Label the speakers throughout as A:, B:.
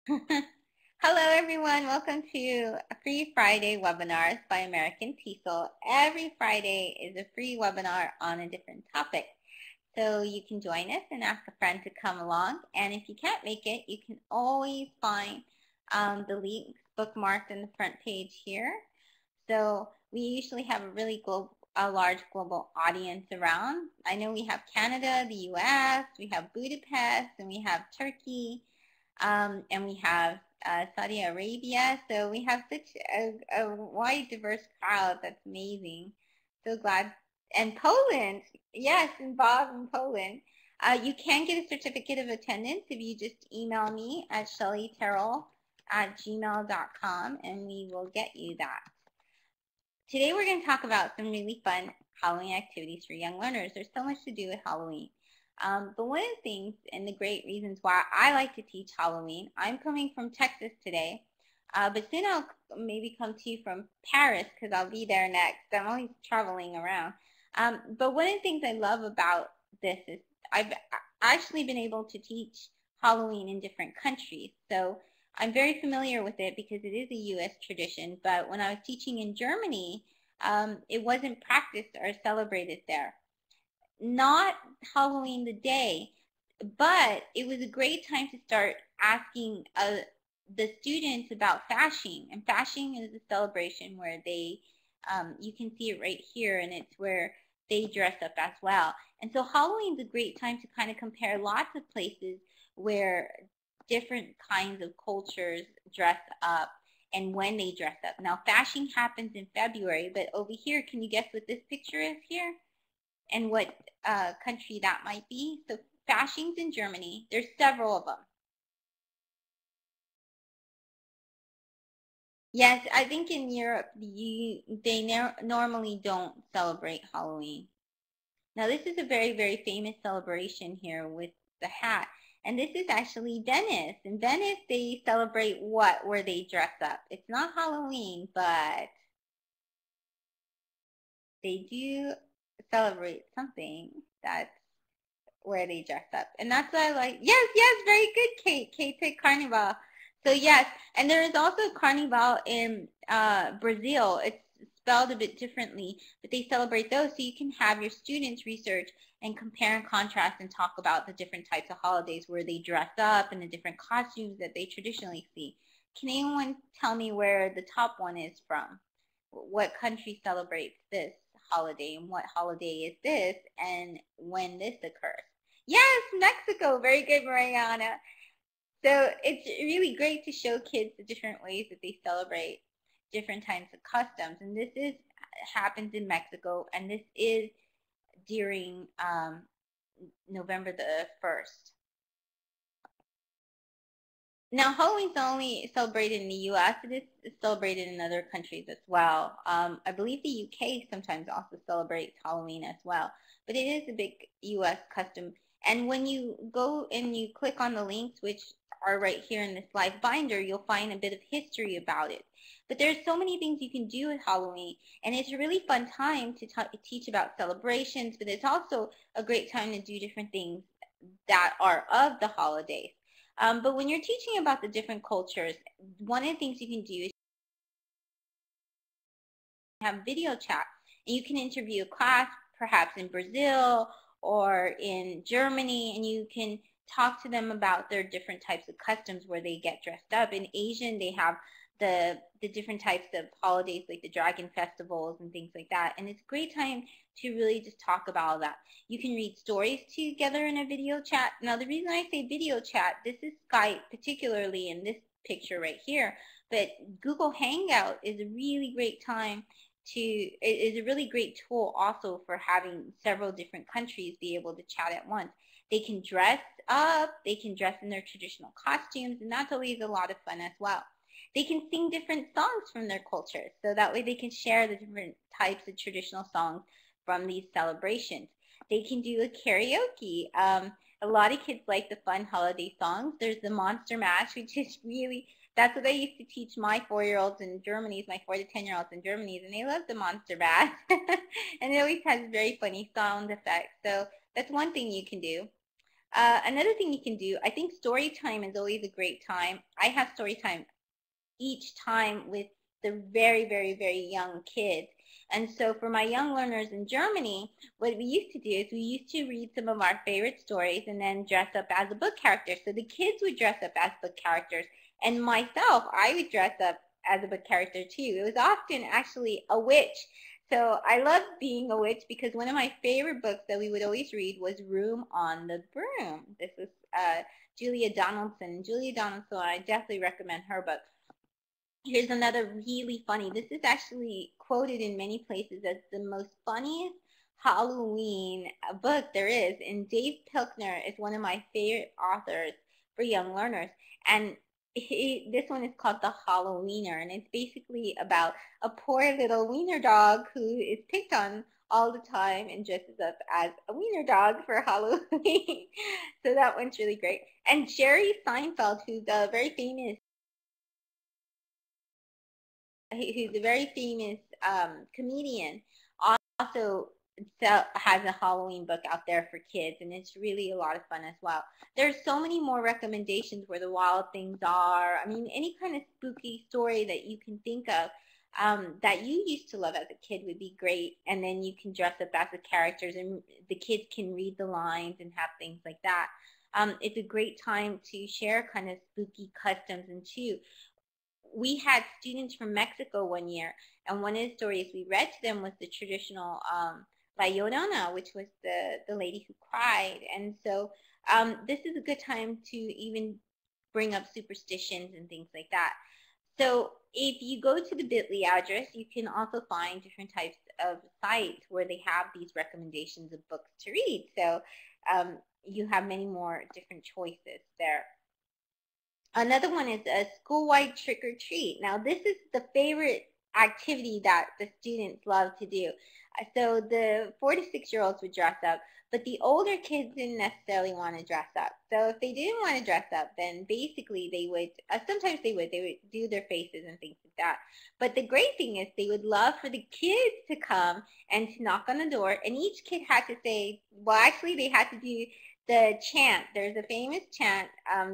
A: Hello everyone, welcome to Free Friday webinars by American TESOL. Every Friday is a free webinar on a different topic. So you can join us and ask a friend to come along. And if you can't make it, you can always find the links bookmarked in the front page here. So we usually have a large global audience around. I know we have Canada, the US, we have Budapest, and we have Turkey, and we have Saudi Arabia. So we have such a wide, diverse crowd. That's amazing. So glad. And Poland, yes, and Bob in Poland. You can get a certificate of attendance if you just email me at shellyterrell@gmail.com and we will get you that. Today we're going to talk about some really fun Halloween activities for young learners. There's so much to do with Halloween. But one of the things and the great reasons why I like to teach Halloween, I'm coming from Texas today, but soon I'll maybe come to you from Paris because I'll be there next. I'm always traveling around. But one of the things I love about this is I've actually been able to teach Halloween in different countries. So I'm very familiar with it because it is a U.S. tradition, but when I was teaching in Germany, it wasn't practiced or celebrated there. Not Halloween the day, but it was a great time to start asking the students about fashing. And fashing is a celebration where you can see it right here, and it's where they dress up as well. And so Halloween's a great time to kind of compare lots of places where different kinds of cultures dress up and when they dress up. Now, fashing happens in February, but over here, can you guess what this picture is here? And what country that might be? So fashing's in Germany. There's several of them. Yes, I think in Europe, they normally don't celebrate Halloween. Now, this is a very, very famous celebration here with the hat. And this is actually Venice. In Venice, they celebrate what? Where they dress up. It's not Halloween, but they do celebrate something that's where they dress up. And that's why I like, yes, yes, very good, Kate. Kate said Carnival. So yes, and there is also Carnival in Brazil. It's spelled a bit differently, but they celebrate those. So you can have your students research and compare and contrast and talk about the different types of holidays where they dress up and the different costumes that they traditionally see. Can anyone tell me where the top one is from? What country celebrates this holiday and what holiday is this and when this occurs? Yes, Mexico. Very good, Mariana. So it's really great to show kids the different ways that they celebrate different types of customs. And this happens in Mexico, and this is during November the 1st. Now, Halloween's not only celebrated in the U.S., it is celebrated in other countries as well. I believe the U.K. sometimes also celebrates Halloween as well, but it is a big U.S. custom. And when you go and you click on the links, which are right here in this live binder, you'll find a bit of history about it. But there's so many things you can do with Halloween, and it's a really fun time to teach about celebrations, but it's also a great time to do different things that are of the holidays. But when you're teaching about the different cultures, one of the things you can do is have video chat. And you can interview a class perhaps in Brazil or in Germany, and you can talk to them about their different types of customs where they get dressed up. In Asian, they have the different types of holidays like the dragon festivals and things like that. And it's a great time to really just talk about all that. You can read stories together in a video chat. Now, the reason I say video chat, this is Skype, particularly in this picture right here, but Google Hangout is a really great time it is a really great tool also for having several different countries be able to chat at once. They can dress up, they can dress in their traditional costumes, and that's always a lot of fun as well. They can sing different songs from their culture, so that way they can share the different types of traditional songs from these celebrations. They can do a karaoke. A lot of kids like the fun holiday songs. There's the Monster Mash, which is really, that's what I used to teach my 4-year-olds in Germany, my 4 to 10-year-olds in Germany, and they love the Monster Mash. And it always has very funny sound effects. So that's one thing you can do. Another thing you can do, I think story time is always a great time. I have story time each time with the very, very, very young kids. And so for my young learners in Germany, what we used to do is we used to read some of our favorite stories and then dress up as a book character. So the kids would dress up as book characters, and myself, I would dress up as a book character too. It was often actually a witch. So I loved being a witch because one of my favorite books that we would always read was Room on the Broom. This is Julia Donaldson. Julia Donaldson, I definitely recommend her book. Here's another really funny. This is actually quoted in many places as the most funniest Halloween book there is. And Dave Pilkner is one of my favorite authors for young learners. And this one is called The Halloweener. And it's basically about a poor little wiener dog who is picked on all the time and dresses up as a wiener dog for Halloween. So that one's really great. And Jerry Seinfeld, who's a very famous comedian, also has a Halloween book out there for kids, and it's really a lot of fun as well. There's so many more recommendations where the wild things are. I mean, any kind of spooky story that you can think of that you used to love as a kid would be great, and then you can dress up as the characters, and the kids can read the lines and have things like that. It's a great time to share kind of spooky customs, and too, we had students from Mexico one year, and one of the stories we read to them was the traditional La Llorona, which was the lady who cried. And so this is a good time to even bring up superstitions and things like that. So if you go to the bit.ly address, you can also find different types of sites where they have these recommendations of books to read. So you have many more different choices there. Another one is a school-wide trick-or-treat. Now, this is the favorite activity that the students love to do. So the 4 to 6-year-olds would dress up, but the older kids didn't necessarily want to dress up. So if they didn't want to dress up, then basically they would, sometimes they would do their faces and things like that. But the great thing is they would love for the kids to come and to knock on the door, and each kid had to say, well, actually they had to do the chant. There's a famous chant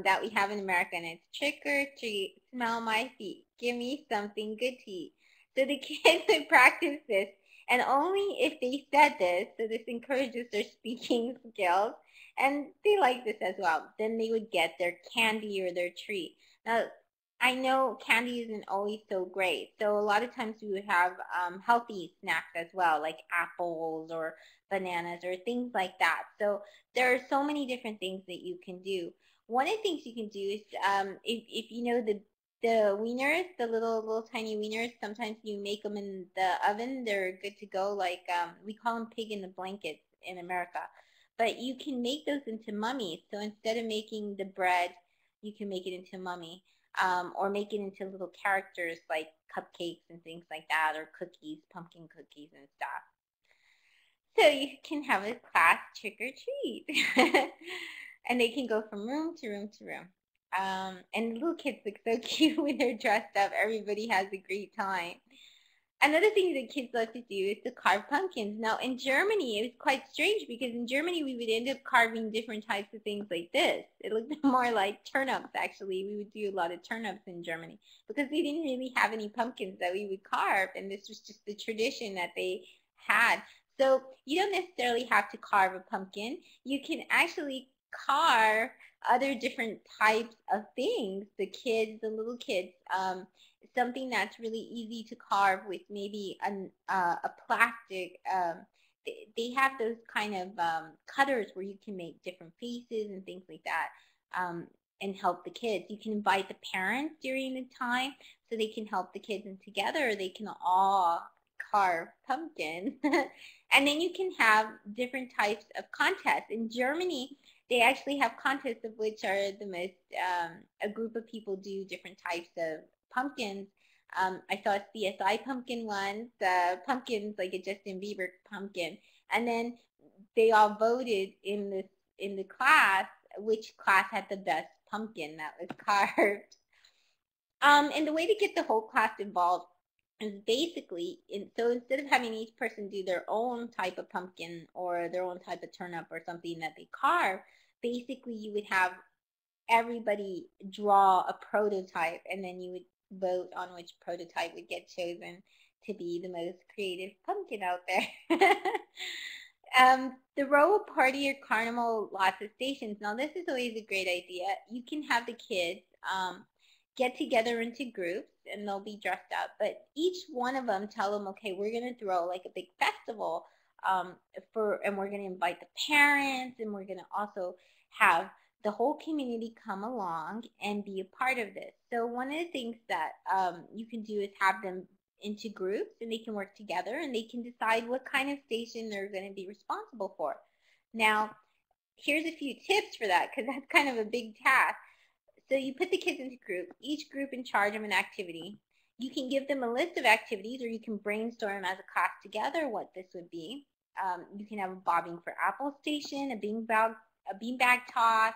A: that we have in America, and it's trick or treat, smell my feet, give me something good to eat. So the kids would practice this, and only if they said this, so this encourages their speaking skills, and they like this as well, then they would get their candy or their treat. Now, I know candy isn't always so great, so a lot of times we would have healthy snacks as well, like apples or bananas or things like that. So there are so many different things that you can do. One of the things you can do is if you know the wieners, the little tiny wieners, sometimes you make them in the oven. They're good to go. Like we call them pig in the blankets in America. But you can make those into mummies. So instead of making the bread, you can make it into mummy. Or make it into little characters like cupcakes and things like that, or cookies, pumpkin cookies and stuff. So you can have a class trick or treat. And they can go from room to room to room. And the little kids look so cute when they're dressed up. Everybody has a great time. Another thing that kids love to do is to carve pumpkins. Now in Germany, it was quite strange because in Germany we would end up carving different types of things like this. It looked more like turnips actually. We would do a lot of turnips in Germany because we didn't really have any pumpkins that we would carve, and this was just the tradition that they had. So you don't necessarily have to carve a pumpkin. You can actually carve other different types of things. The kids, the little kids, something that's really easy to carve with maybe a plastic. They have those kind of cutters where you can make different faces and things like that, and help the kids. You can invite the parents during the time so they can help the kids, and together they can all carve pumpkins. And then you can have different types of contests. In Germany, they actually have contests of which are the most, a group of people do different types of pumpkins. I saw a CSI pumpkin once, pumpkins like a Justin Bieber pumpkin, and then they all voted in the class which class had the best pumpkin that was carved. And the way to get the whole class involved is basically, so instead of having each person do their own type of pumpkin or their own type of turnip or something that they carve, basically you would have everybody draw a prototype, and then you would vote on which prototype would get chosen to be the most creative pumpkin out there. The row party or carnival, lots of stations. Now this is always a great idea. You can have the kids get together into groups, and they'll be dressed up, but each one of them tell them, okay, we're going to throw like a big festival and we're going to invite the parents, and we're going to also have the whole community come along and be a part of this. So one of the things that you can do is have them into groups, and they can work together, and they can decide what kind of station they're going to be responsible for. Now, here's a few tips for that, because that's kind of a big task. So you put the kids into groups, each group in charge of an activity. You can give them a list of activities, or you can brainstorm as a class together what this would be. You can have a bobbing for apple station, a beanbag toss,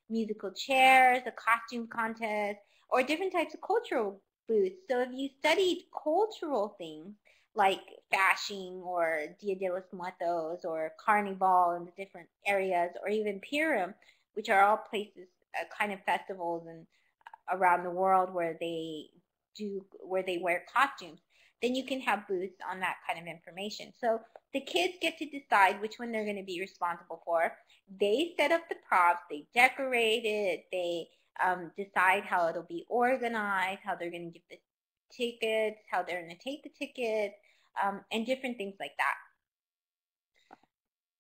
A: musical chairs, a costume contest, or different types of cultural booths. So if you studied cultural things like Fasching or Dia de los Muertos or Carnival in the different areas, or even Purim, which are all places, kind of festivals and around the world where they wear costumes, then you can have booths on that kind of information. So the kids get to decide which one they're going to be responsible for. They set up the props, they decorate it, they decide how it'll be organized, how they're going to give the tickets, how they're going to take the tickets, and different things like that.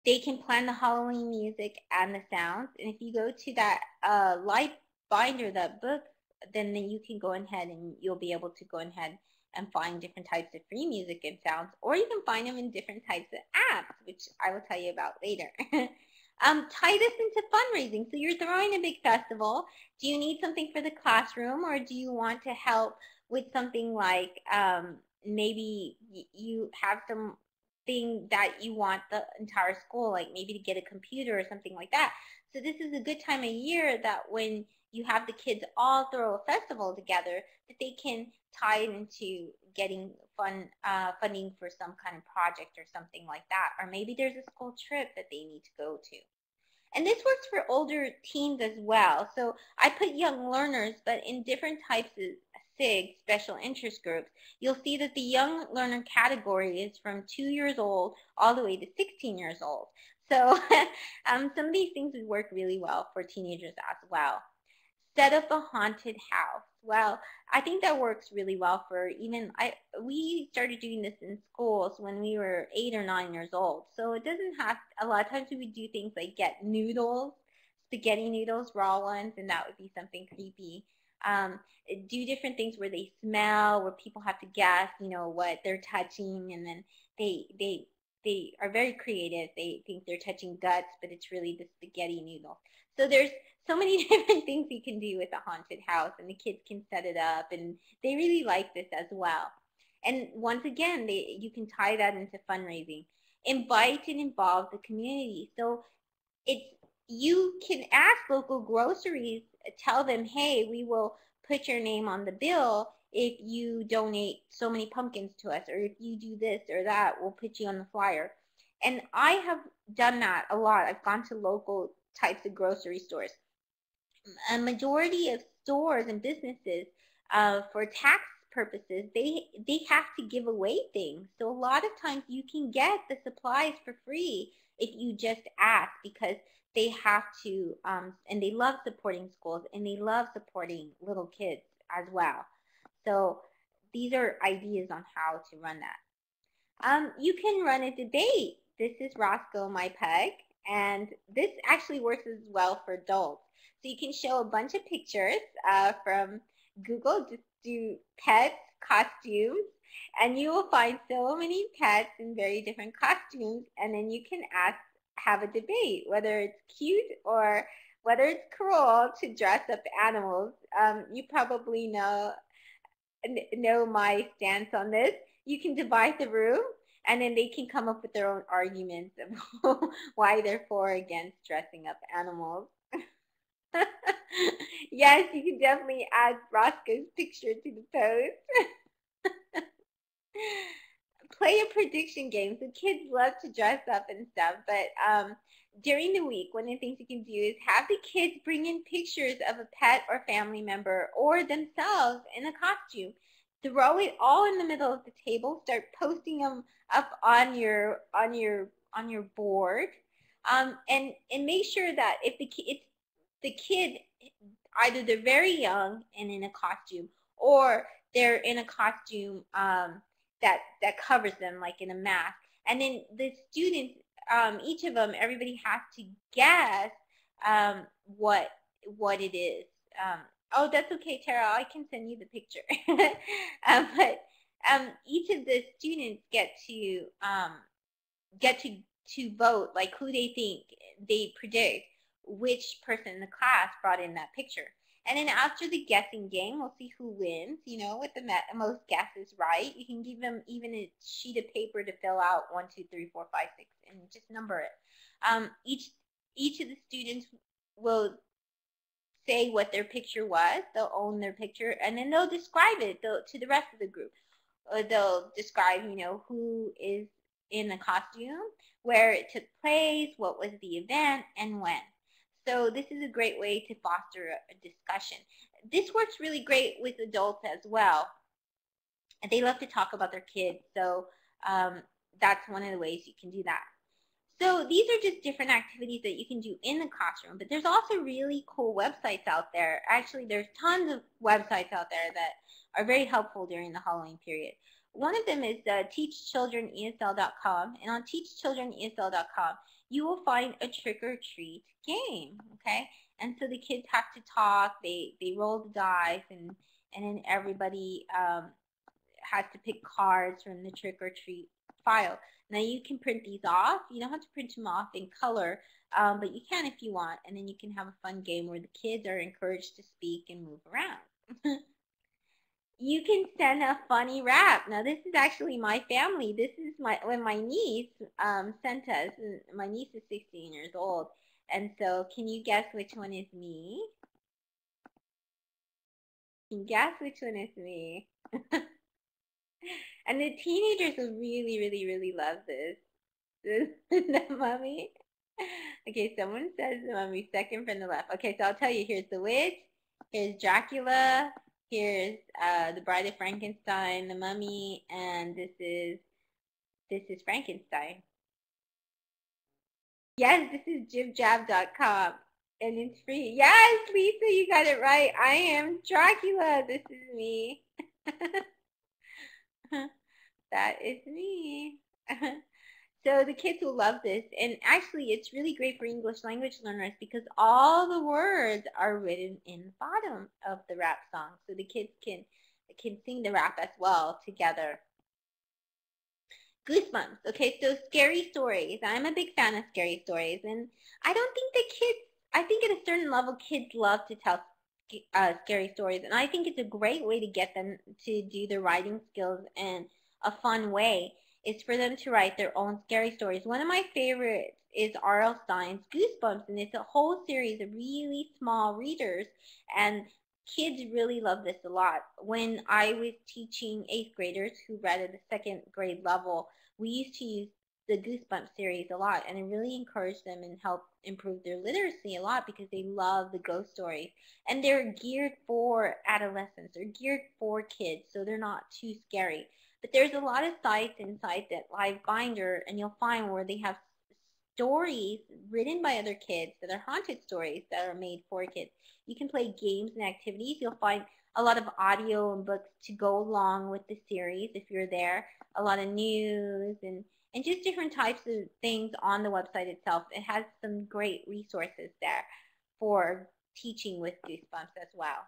A: They can plan the Halloween music and the sounds. And if you go to that light binder, that book, then you can go ahead and you'll be able to go ahead and find different types of free music and sounds, or you can find them in different types of apps, which I will tell you about later. Tie this into fundraising. So you're throwing a big festival. Do you need something for the classroom, or do you want to help with something like maybe you have some thing that you want the entire school, like maybe to get a computer or something like that. So this is a good time of year that when you have the kids all throw a festival together, that they can tie it into getting funding for some kind of project or something like that. Or maybe there's a school trip that they need to go to. And this works for older teens as well. So I put young learners, but in different types of SIG, special interest groups. You'll see that the young learner category is from 2 years old all the way to 16 years old. So some of these things would work really well for teenagers as well. Set up a haunted house. Well, I think that works really well for we started doing this in schools when we were 8 or 9 years old. So it doesn't have, a lot of times we would do things like get noodles, spaghetti noodles, raw ones, and that would be something creepy. Do different things where they smell, where people have to guess, what they're touching, and then they are very creative. They think they're touching guts, but it's really the spaghetti noodle. So there's so many different things you can do with a haunted house, and the kids can set it up, and they really like this as well. And once again, you can tie that into fundraising. Invite and involve the community. So you can ask local groceries, tell them, hey, we will put your name on the bill if you donate so many pumpkins to us, or if you do this or that, we'll put you on the flyer. And I have done that a lot. I've gone to local types of grocery stores. A majority of stores and businesses, for tax purposes, they have to give away things. So a lot of times you can get the supplies for free if you just ask, because they have to, and they love supporting schools, and they love supporting little kids as well. So these are ideas on how to run that. You can run a debate. This is Roscoe, my pug, and this actually works as well for adults. So you can show a bunch of pictures from Google. Just do pets costumes, and you will find so many pets in very different costumes, and then you can have a debate whether it's cute or whether it's cruel to dress up animals. You probably know my stance on this. You can divide the room, and then they can come up with their own arguments of why they're for or against dressing up animals. Yes, you can definitely add Roscoe's picture to the post. Play a prediction game. So kids love to dress up and stuff, but during the week, one of the things you can do is have the kids bring in pictures of a pet or family member or themselves in a costume. Throw it all in the middle of the table. Start posting them up on your board, and make sure that if the kid, either they're very young and in a costume, or they're in a costume that covers them, like in a mask. And then the students, each of them, everybody has to guess what it is. Oh, that's okay, Tara. I can send you the picture. But each of the students get to vote, like who they think, they predict which person in the class brought in that picture. And then after the guessing game, we'll see who wins, with the most guesses right. You can give them even a sheet of paper to fill out 1, 2, 3, 4, 5, 6, and just number it. Each of the students will say what their picture was. They'll own their picture, and then they'll describe it to the rest of the group. They'll describe, who is in the costume, where it took place, what was the event, and when. So this is a great way to foster a discussion. This works really great with adults as well. They love to talk about their kids, so that's one of the ways you can do that. So these are just different activities that you can do in the classroom, but there's also really cool websites out there. Actually, there's tons of websites out there that are very helpful during the Halloween period. One of them is teachchildrenesl.com, and on teachchildrenesl.com, you will find a trick-or-treat game, okay? And so the kids have to talk, they roll the dice, and then everybody has to pick cards from the trick-or-treat file. Now you can print these off. You don't have to print them off in color, but you can if you want, and then you can have a fun game where the kids are encouraged to speak and move around. You can send a funny rap. Now this is actually my family. This is when my niece sent us. My niece is 16 years old, and so can you guess which one is me? Can you guess which one is me? And the teenagers will really, really, really love this. The mummy. Okay, someone says the mummy, second from the left. Okay, so I'll tell you, here's the witch, here's Dracula, here's the Bride of Frankenstein, the mummy, and this is Frankenstein. Yes, this is jibjab.com, and it's free. Yes, Lisa, you got it right. I am Dracula. This is me. That is me. So the kids will love this, and actually it's really great for English language learners because all the words are written in the bottom of the rap song, so the kids can sing the rap as well together. Goosebumps. Okay, so scary stories. I'm a big fan of scary stories, and I don't think that I think at a certain level kids love to tell scary stories, and I think it's a great way to get them to do their writing skills in a fun way. Is for them to write their own scary stories. One of my favorites is R.L. Stein's Goosebumps, and it's a whole series of really small readers, and kids really love this a lot. When I was teaching 8th graders who read at the 2nd grade level, we used to use the Goosebumps series a lot, and it really encouraged them and helped improve their literacy a lot because they love the ghost stories. And they're geared for adolescents. They're geared for kids, so they're not too scary. But there's a lot of sites inside that live binder, and you'll find where they have stories written by other kids that are haunted stories that are made for kids. You can play games and activities. You'll find a lot of audio and books to go along with the series if you're there. A lot of news and just different types of things on the website itself. It has some great resources there for teaching with Goosebumps as well.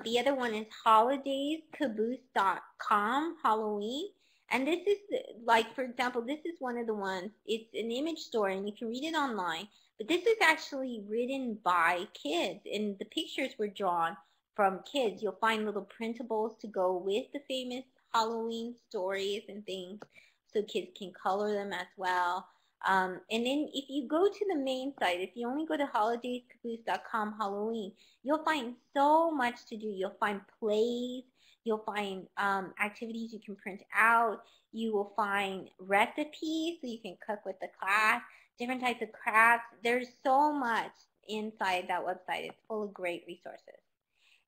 A: The other one is holidayscaboose.com, Halloween. And this is, like, for example, this is one of the ones. It's an image store, and you can read it online. But this is actually written by kids, and the pictures were drawn from kids. You'll find little printables to go with the famous Halloween stories and things, so kids can color them as well. And then if you go to the main site, if you only go to holidayscaboose.com Halloween, you'll find so much to do. You'll find plays. You'll find activities you can print out. You will find recipes so you can cook with the class. different types of crafts. There's so much inside that website. It's full of great resources.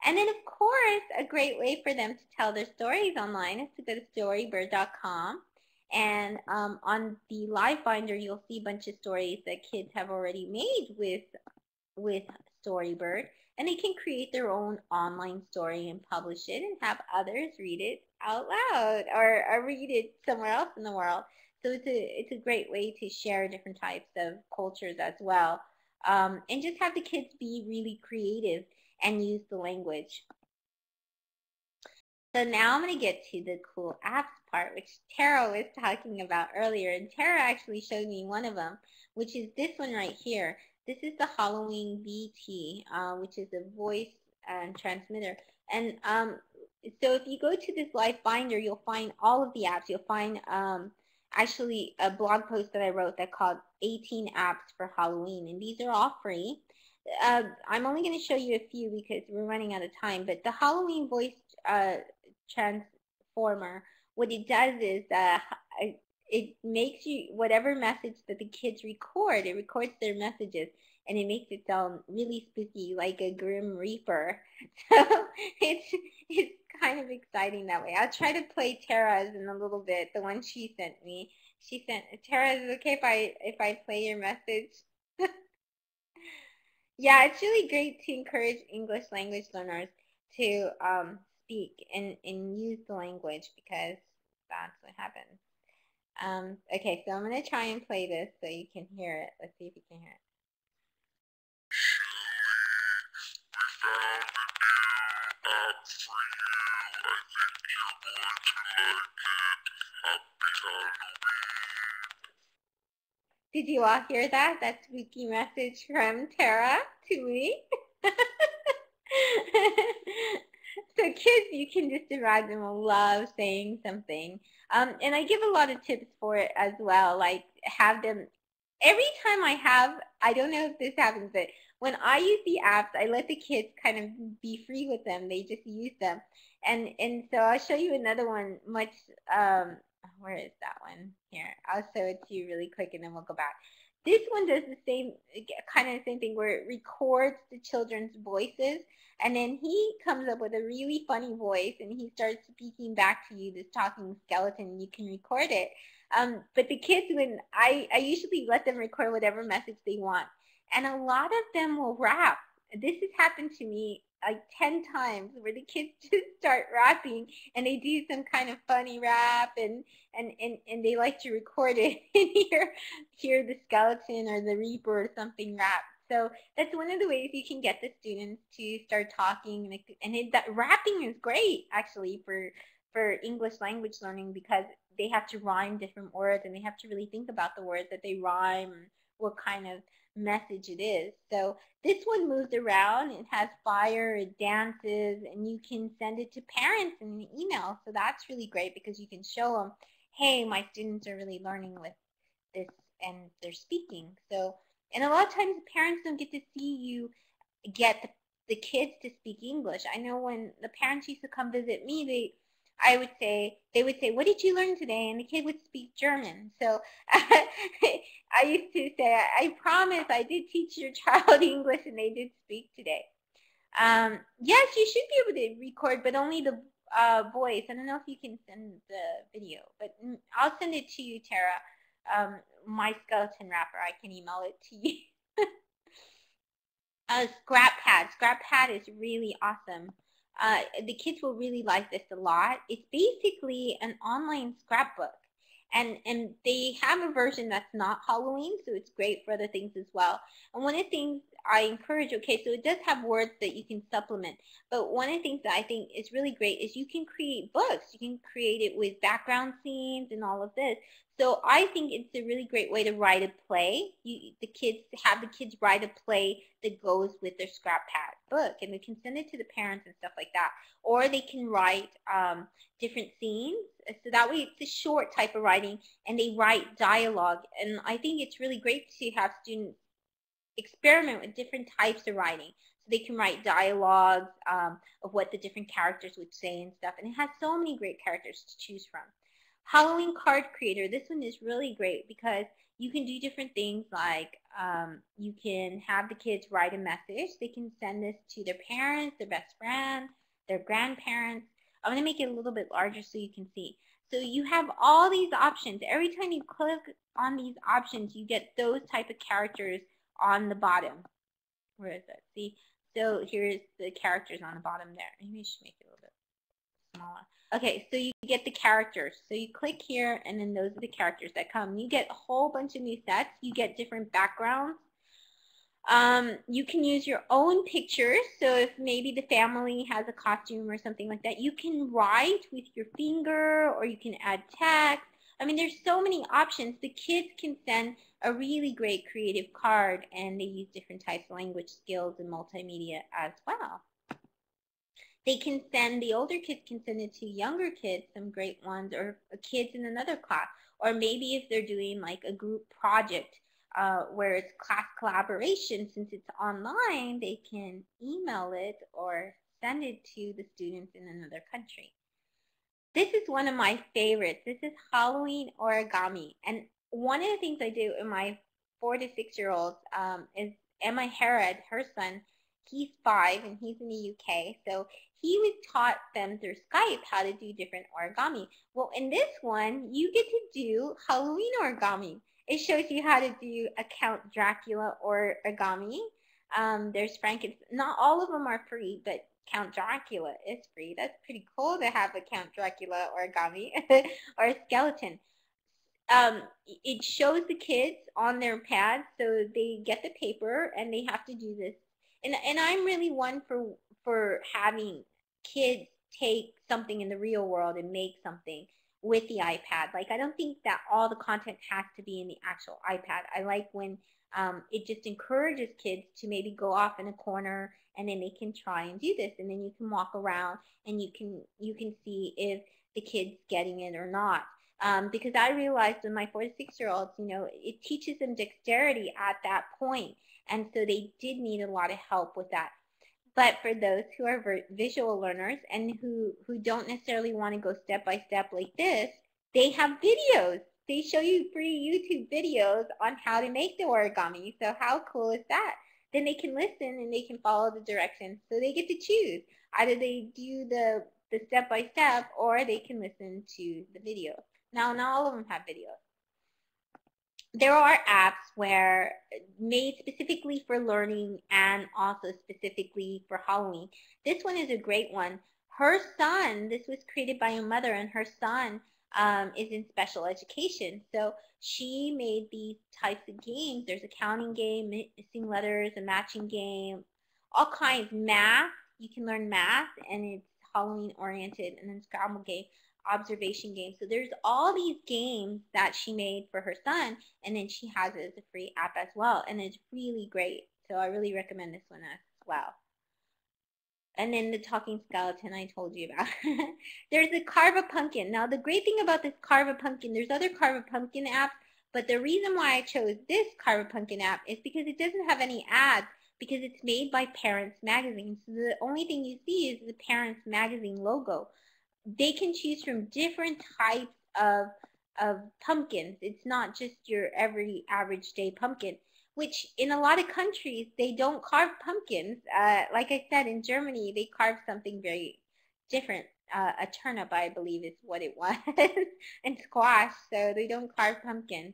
A: And then, of course, a great way for them to tell their stories online is to go to storybird.com. And on the live binder, you'll see a bunch of stories that kids have already made with Storybird. And they can create their own online story and publish it and have others read it out loud or read it somewhere else in the world. So it's a great way to share different types of cultures as well. And just have the kids be really creative and use the language. So now I'm going to get to the cool apps part, which Tara was talking about earlier. And Tara actually showed me one of them, which is this one right here. This is the Halloween BT, which is a voice transmitter. And so if you go to this live binder, you'll find all of the apps. You'll find actually a blog post that I wrote that called 18 apps for Halloween. And these are all free. I'm only going to show you a few because we're running out of time. But the Halloween voice transformer, what it does is it makes you, whatever message that the kids record, it records their messages and it makes it sound really spooky, like a Grim Reaper. So it's kind of exciting that way. I'll try to play Tara's in a little bit, the one she sent me. She sent, Tara, is it okay if I play your message? Yeah, it's really great to encourage English language learners to speak and use the language, because that's what happens. Okay, so I'm going to try and play this so you can hear it. Let's see if you can hear it. Did you all hear that? That spooky message from Tara to me? So kids, you can just imagine, will love saying something. And I give a lot of tips for it as well, like have them, every time I don't know if this happens, but when I use the apps, I let the kids kind of be free with them. They just use them. And so I'll show you another one much, where is that one? Here, I'll show it to you really quick and then we'll go back. This one does the same, kind of the same thing, where it records the children's voices, and then he comes up with a really funny voice and he starts speaking back to you, this talking skeleton, and you can record it. But the kids, when I usually let them record whatever message they want, and a lot of them will rap. This has happened to me like 10 times, where the kids just start rapping and they do some kind of funny rap, and they like to record it and hear the skeleton or the reaper or something rap. So that's one of the ways you can get the students to start talking, and that rapping is great actually for English language learning, because they have to rhyme different words and they have to really think about the words that they rhyme, what kind of message it is. So this one moves around, it has fire, it dances, and you can send it to parents in an email. So that's really great, because you can show them, hey, my students are really learning with this and they're speaking. So, and a lot of times parents don't get to see you get the kids to speak English. I know when the parents used to come visit me, they would say, what did you learn today? And the kid would speak German. So I used to say, I promise I did teach your child English and they did speak today. Yes, you should be able to record, but only the voice. I don't know if you can send the video, but I'll send it to you, Tara. My skeleton wrapper, I can email it to you. Scrap Pad is really awesome. The kids will really like this a lot. It's basically an online scrapbook. And they have a version that's not Halloween, so it's great for other things as well. And one of the things I encourage, okay, so it does have words that you can supplement, but one of the things that I think is really great is you can create books. You can create it with background scenes and all of this. So I think it's a really great way to write a play. The kids write a play that goes with their Scrap Pad book, and they can send it to the parents and stuff like that. Or they can write different scenes. So that way it's a short type of writing, and they write dialogue. And I think it's really great to have students experiment with different types of writing. So they can write dialogues of what the different characters would say and stuff. And it has so many great characters to choose from. Halloween card creator. This one is really great because You can do different things like you can have the kids write a message. They can send this to their parents, their best friend, their grandparents. I'm going to make it a little bit larger so you can see. So you have all these options. Every time you click on these options, you get those type of characters on the bottom. Where is it? See? So here's the characters on the bottom there. Maybe I should make it a little bit smaller. Okay, so you get the characters. So you click here, and then those are the characters that come. You get a whole bunch of new sets. You get different backgrounds. You can use your own pictures. So if maybe the family has a costume or something like that, you can write with your finger, or you can add text. I mean, there's so many options. The kids can send a really great creative card, and they use different types of language skills and multimedia as well. They can send, the older kids can send it to younger kids, some great ones, or kids in another class. Or maybe if they're doing like a group project where it's class collaboration, since it's online, they can email it or send it to the students in another country. This is one of my favorites. This is Halloween origami. And one of the things I do in my 4 to 6-year-olds is Emma Herod, her son, he's 5 and he's in the UK. So he was taught them through Skype how to do different origami. Well, in this one, you get to do Halloween origami. It shows you how to do a Count Dracula origami. There's Frankenstein. Not all of them are free, but Count Dracula is free. That's pretty cool to have a Count Dracula origami or a skeleton. It shows the kids on their pads, so they get the paper and they have to do this. And I'm really one for having kids take something in the real world and make something with the iPad. Like, I don't think that all the content has to be in the actual iPad. I like when it just encourages kids to maybe go off in a corner, and then they can try and do this, and then you can walk around and you can see if the kid's getting it or not. Because I realized with my 4 to 6-year-olds, it teaches them dexterity at that point, and so they did need a lot of help with that. But for those who are visual learners and who don't necessarily want to go step by step like this, they have videos. They show you free YouTube videos on how to make the origami. So how cool is that? Then they can listen and they can follow the directions. So they get to choose. Either they do the step by step, or they can listen to the video. Now, not all of them have videos. There are apps where made specifically for learning and also specifically for Halloween. This one is a great one. Her son, this was created by a mother, and her son is in special education. So she made these types of games. There's a counting game, missing letters, a matching game, all kinds. Math, you can learn math, and it's Halloween oriented, and then Scrabble game, observation game. So there's all these games that she made for her son, and then she has it as a free app as well, and it's really great. So I really recommend this one as well. And then the talking skeleton I told you about. There's a Carve a Pumpkin. Now the great thing about this Carve a Pumpkin, there's other Carve a Pumpkin apps, but the reason why I chose this Carve a Pumpkin app is because it doesn't have any ads, because it's made by Parents Magazine. So the only thing you see is the Parents Magazine logo. They can choose from different types of pumpkins. It's not just your every average day pumpkin, which in a lot of countries, they don't carve pumpkins. Like I said, in Germany, they carve something very different. A turnip, I believe, is what it was, and squash, so they don't carve pumpkins.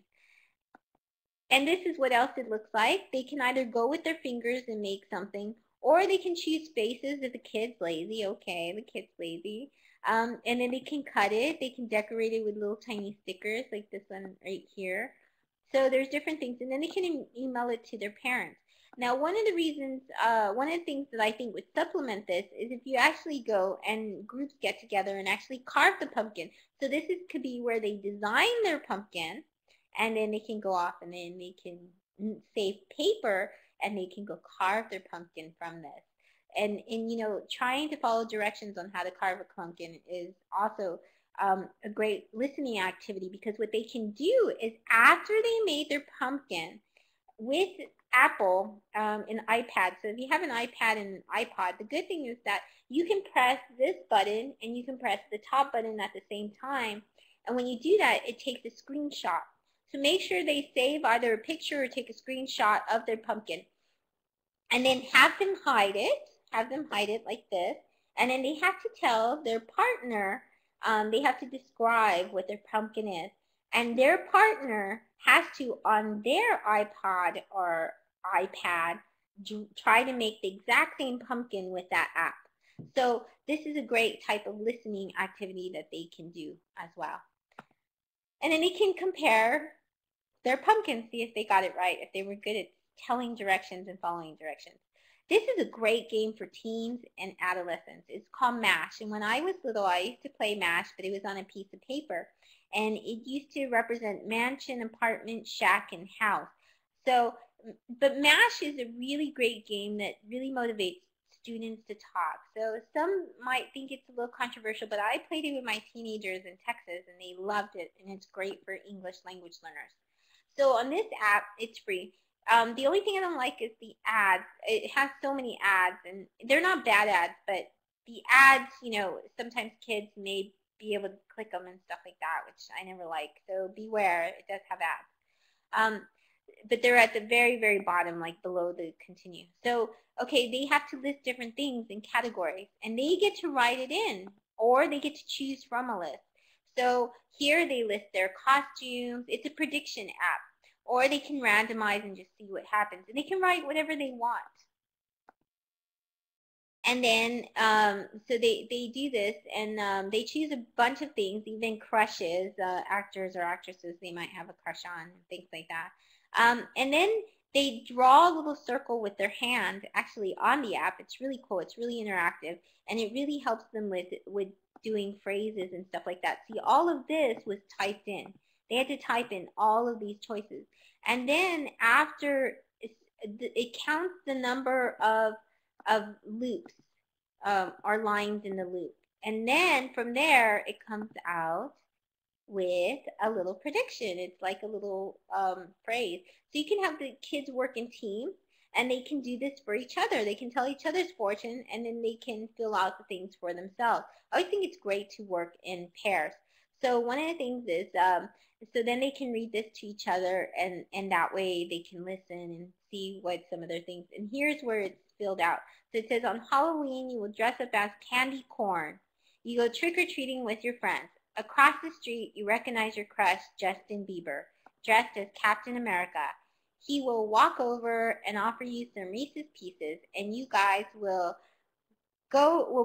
A: And this is what else it looks like. They can either go with their fingers and make something, or they can choose faces if the kid's lazy. Okay, the kid's lazy. And then they can cut it. They can decorate it with little tiny stickers like this one right here. So there's different things. And then they can email it to their parents. Now, one of the things that I think would supplement this is if you actually go and groups get together and actually carve the pumpkin. So this could be where they design their pumpkin, and then they can go off and then they can save paper and they can go carve their pumpkin from this. And trying to follow directions on how to carve a pumpkin is also a great listening activity, because what they can do is after they made their pumpkin with Apple and iPad, so if you have an iPad and an iPod, the good thing is that you can press this button and you can press the top button at the same time, and when you do that, it takes a screenshot. So make sure they save either a picture or take a screenshot of their pumpkin, and then have them hide it like this, and then they have to tell their partner, they have to describe what their pumpkin is, and their partner has to, on their iPod or iPad, try to make the exact same pumpkin with that app. So this is a great type of listening activity that they can do as well. And then they can compare their pumpkins, see if they got it right, if they were good at telling directions and following directions. This is a great game for teens and adolescents. It's called MASH. And when I was little, I used to play MASH, but it was on a piece of paper. And it used to represent mansion, apartment, shack, and house. So, but MASH is a really great game that really motivates students to talk. So some might think it's a little controversial, but I played it with my teenagers in Texas, and they loved it, and it's great for English language learners. So on this app, it's free. The only thing I don't like is the ads. It has so many ads, and they're not bad ads, but the ads, sometimes kids may be able to click them and stuff like that, which I never like. So beware, it does have ads. But they're at the very, very bottom, like below the continue. So, okay, they have to list different things in categories, and they get to write it in, or they get to choose from a list. So here they list their costumes. It's a prediction app. Or they can randomize and just see what happens. And they can write whatever they want. And then, so they do this, and they choose a bunch of things, even crushes, actors or actresses they might have a crush on, things like that. And then they draw a little circle with their hand, actually on the app. It's really cool. It's really interactive, and it really helps them with doing phrases and stuff like that. See, all of this was typed in. They had to type in all of these choices. And then after, it counts the number of loops or lines in the loop. And then from there, it comes out with a little prediction. It's like a little phrase. So you can have the kids work in teams, and they can do this for each other. They can tell each other's fortune, and then they can fill out the things for themselves. I think it's great to work in pairs. So one of the things is, so then they can read this to each other, and that way they can listen and see what some of their things. And here's where it's filled out. So it says, on Halloween, you will dress up as candy corn. You go trick-or-treating with your friends. Across the street, you recognize your crush, Justin Bieber, dressed as Captain America. He will walk over and offer you some Reese's Pieces, and you guys will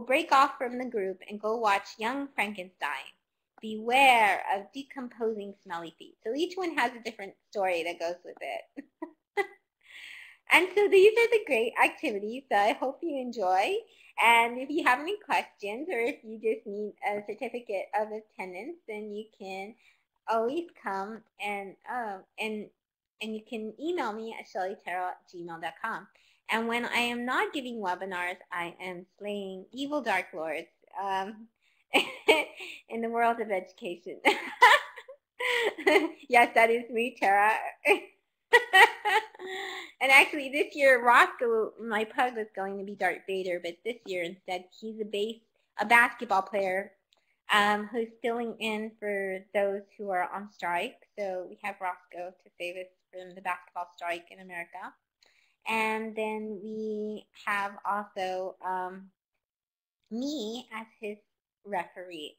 A: break off from the group and go watch Young Frankenstein. Beware of decomposing smelly feet. So each one has a different story that goes with it. And so these are the great activities that I hope you enjoy. And if you have any questions, or if you just need a certificate of attendance, then you can always come and you can email me at shellyterrell@gmail.com. And when I am not giving webinars, I am slaying evil dark lords in the world of education. Yes, that is me, Tara. And actually, this year, Roscoe, my pug, was going to be Darth Vader, but this year instead, he's a basketball player who's filling in for those who are on strike. So we have Roscoe to save us from the basketball strike in America. And then we have also me as his referee.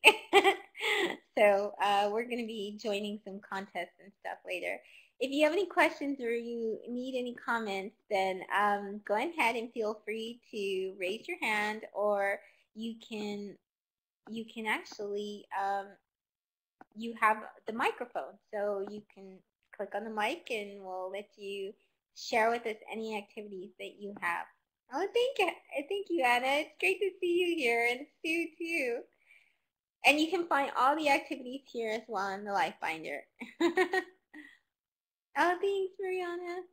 A: So we're going to be joining some contests and stuff later. If you have any questions or you need any comments, then go ahead and feel free to raise your hand, or you can actually, you have the microphone, so you can click on the mic and we'll let you share with us any activities that you have. Oh, thank you, Anna. It's great to see you here, and Sue too. And you can find all the activities here as well in the Life Finder. Oh, thanks, Mariana.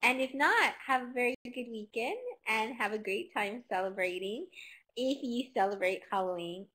A: And if not, have a very good weekend and have a great time celebrating, if you celebrate Halloween.